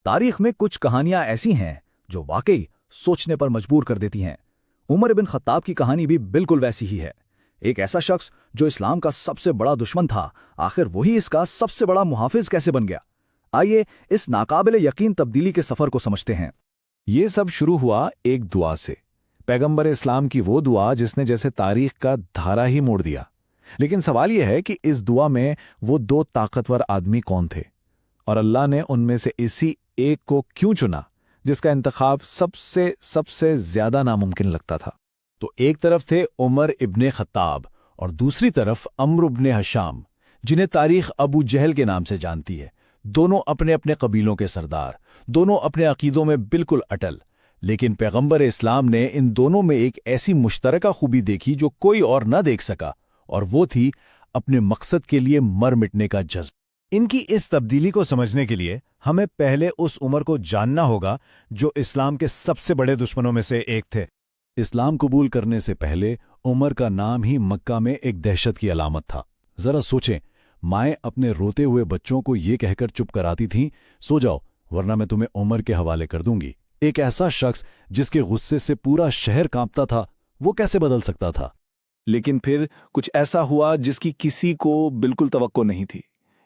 تاریخ میں کچھ کہانیاں ایسی ہیں جو واقعی سوچنے پر مجبور کر دیتی ہیں۔ عمر بن خطاب کی کہانی بھی بالکل ویسی ہی ہے۔ ایک ایسا شخص جو اسلام کا سب سے بڑا دشمن تھا، آخر وہی اس کا سب سے بڑا محافظ کیسے بن گیا؟ آئیے اس ناقابل یقین تبدیلی کے سفر کو سمجھتے ہیں۔ یہ سب شروع ہوا ایک دعا سے، پیغمبر اسلام کی وہ دعا جس نے جیسے تاریخ کا دھارا ہی موڑ دیا۔ لیکن سوال یہ ہے کہ اس دعا میں وہ دو طاقتور آدمی کون تھے، اور اللہ نے ان میں سے اسی ایک کو کیوں چنا جس کا انتخاب سب سے زیادہ ناممکن لگتا تھا؟ تو ایک طرف تھے عمر ابن خطاب اور دوسری طرف عمرو ابن ہشام، جنہیں تاریخ ابو جہل کے نام سے جانتی ہے۔ دونوں اپنے اپنے قبیلوں کے سردار، دونوں اپنے عقیدوں میں بالکل اٹل، لیکن پیغمبر اسلام نے ان دونوں میں ایک ایسی مشترکہ خوبی دیکھی جو کوئی اور نہ دیکھ سکا، اور وہ تھی اپنے مقصد کے لیے مر مٹنے کا جذب۔ ان کی اس تبدیلی کو سمجھنے کے لیے ہمیں پہلے اس عمر کو جاننا ہوگا جو اسلام کے سب سے بڑے دشمنوں میں سے ایک تھے۔ اسلام قبول کرنے سے پہلے عمر کا نام ہی مکہ میں ایک دہشت کی علامت تھا۔ ذرا سوچیں، مائیں اپنے روتے ہوئے بچوں کو یہ کہہ کر چپ کراتی تھیں، سو جاؤ ورنہ میں تمہیں عمر کے حوالے کر دوں گی۔ ایک ایسا شخص جس کے غصے سے پورا شہر کانپتا تھا، وہ کیسے بدل سکتا تھا؟ لیکن پھر کچھ ایسا ہوا جس کی کسی کو بالکل توقع نہیں تھی۔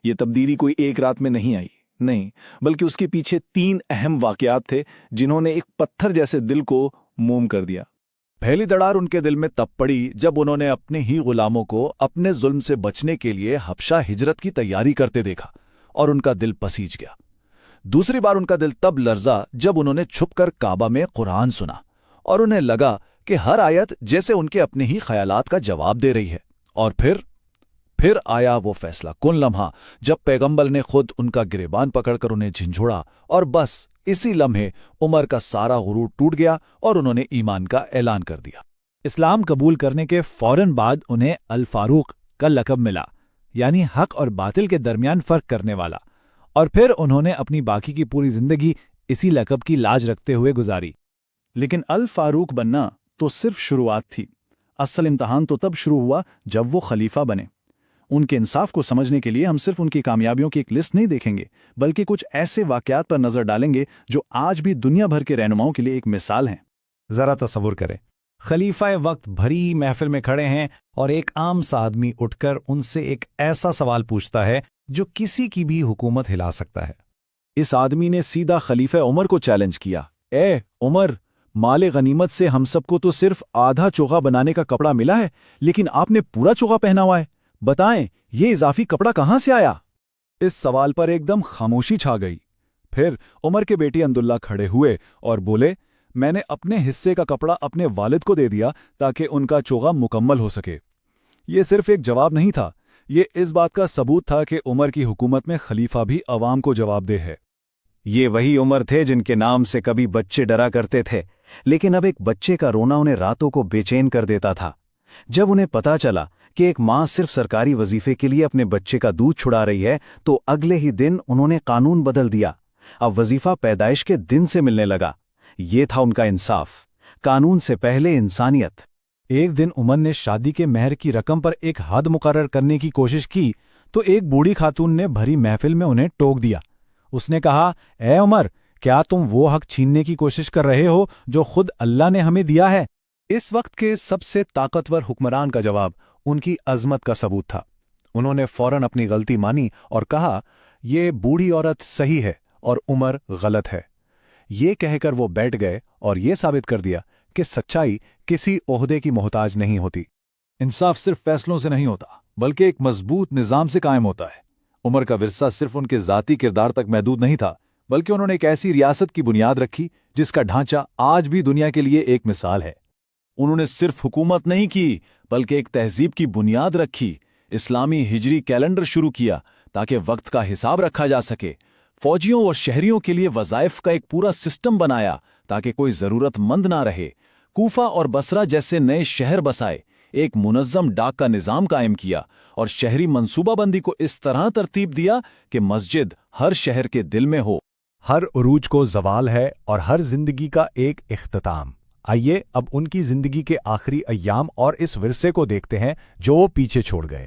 یہ تبدیلی کوئی ایک رات میں نہیں آئی، نہیں، بلکہ اس کے پیچھے 3 اہم واقعات تھے جنہوں نے ایک پتھر جیسے دل کو موم کر دیا۔ پہلی دڑار ان کے دل میں تب پڑی جب انہوں نے اپنے ہی غلاموں کو اپنے ظلم سے بچنے کے لیے حبشہ ہجرت کی تیاری کرتے دیکھا، اور ان کا دل پسیج گیا۔ دوسری بار ان کا دل تب لرزا جب انہوں نے چھپ کر کعبہ میں قرآن سنا، اور انہیں لگا کہ ہر آیت جیسے ان کے اپنے ہی خیالات کا جواب دے رہی ہے۔ اور پھر آیا وہ فیصلہ کن لمحہ جب پیغمبر نے خود ان کا گریبان پکڑ کر انہیں جھنجھوڑا، اور بس اسی لمحے عمر کا سارا غرور ٹوٹ گیا اور انہوں نے ایمان کا اعلان کر دیا۔ اسلام قبول کرنے کے فوراً بعد انہیں الفاروق کا لقب ملا، یعنی حق اور باطل کے درمیان فرق کرنے والا، اور پھر انہوں نے اپنی باقی کی پوری زندگی اسی لقب کی لاج رکھتے ہوئے گزاری۔ لیکن الفاروق بننا تو صرف شروعات تھی، اصل امتحان تو تب شروع ہوا جب وہ خلیفہ بنے۔ ان کے انصاف کو سمجھنے کے لیے ہم صرف ان کی کامیابیوں کی ایک لسٹ نہیں دیکھیں گے، بلکہ کچھ ایسے واقعات پر نظر ڈالیں گے جو آج بھی دنیا بھر کے رہنماؤں کے لیے ایک مثال ہیں۔ ذرا تصور کریں، خلیفہ وقت بھری محفل میں کھڑے ہیں اور ایک عام سا آدمی اٹھ کر ان سے ایک ایسا سوال پوچھتا ہے جو کسی کی بھی حکومت ہلا سکتا ہے۔ اس آدمی نے سیدھا خلیفہ عمر کو چیلنج کیا، اے عمر، مال غنیمت سے ہم سب کو تو صرف آدھا چوغا بنانے کا کپڑا ملا ہے، لیکن آپ نے پورا چوغا پہنا ہوا ہے، بتائیں یہ اضافی کپڑا کہاں سے آیا؟ اس سوال پر ایک دم خاموشی چھا گئی۔ پھر عمر کے بیٹی عبداللہ کھڑے ہوئے اور بولے، میں نے اپنے حصے کا کپڑا اپنے والد کو دے دیا تاکہ ان کا چوغا مکمل ہو سکے۔ یہ صرف ایک جواب نہیں تھا، یہ اس بات کا ثبوت تھا کہ عمر کی حکومت میں خلیفہ بھی عوام کو جواب دہ ہے۔ یہ وہی عمر تھے جن کے نام سے کبھی بچے ڈرا کرتے تھے، لیکن اب ایک بچے کا رونا انہیں راتوں کو بے چین کر دیتا تھا۔ جب انہیں پتا چلا کہ ایک ماں صرف سرکاری وظیفے کے لیے اپنے بچے کا دودھ چھڑا رہی ہے، تو اگلے ہی دن انہوں نے قانون بدل دیا۔ اب وظیفہ پیدائش کے دن سے ملنے لگا۔ یہ تھا ان کا انصاف، قانون سے پہلے انسانیت۔ ایک دن عمر نے شادی کے مہر کی رقم پر ایک حد مقرر کرنے کی کوشش کی تو ایک بوڑھی خاتون نے بھری محفل میں انہیں ٹوک دیا۔ اس نے کہا، اے عمر، کیا تم وہ حق چھیننے کی کوشش کر رہے ہو جو خود اللہ نے ہمیں دیا ہے؟ اس وقت کے سب سے طاقتور حکمران کا جواب ان کی عظمت کا ثبوت تھا۔ انہوں نے فوراً اپنی غلطی مانی اور کہا، یہ بوڑھی عورت صحیح ہے اور عمر غلط ہے۔ یہ کہہ کر وہ بیٹھ گئے اور یہ ثابت کر دیا کہ سچائی کسی عہدے کی محتاج نہیں ہوتی۔ انصاف صرف فیصلوں سے نہیں ہوتا، بلکہ ایک مضبوط نظام سے قائم ہوتا ہے۔ عمر کا ورثہ صرف ان کے ذاتی کردار تک محدود نہیں تھا، بلکہ انہوں نے ایک ایسی ریاست کی بنیاد رکھی جس کا ڈھانچہ آج بھی دنیا کے لیے ایک مثال ہے۔ انہوں نے صرف حکومت نہیں کی، بلکہ ایک تہذیب کی بنیاد رکھی۔ اسلامی ہجری کیلنڈر شروع کیا تاکہ وقت کا حساب رکھا جا سکے۔ فوجیوں اور شہریوں کے لیے وظائف کا ایک پورا سسٹم بنایا تاکہ کوئی ضرورت مند نہ رہے۔ کوفہ اور بصرہ جیسے نئے شہر بسائے، ایک منظم ڈاک کا نظام قائم کیا اور شہری منصوبہ بندی کو اس طرح ترتیب دیا کہ مسجد ہر شہر کے دل میں ہو۔ ہر عروج کو زوال ہے اور ہر زندگی کا ایک اختتام۔ آئیے اب ان کی زندگی کے آخری ایام اور اس ورثے کو دیکھتے ہیں جو وہ پیچھے چھوڑ گئے۔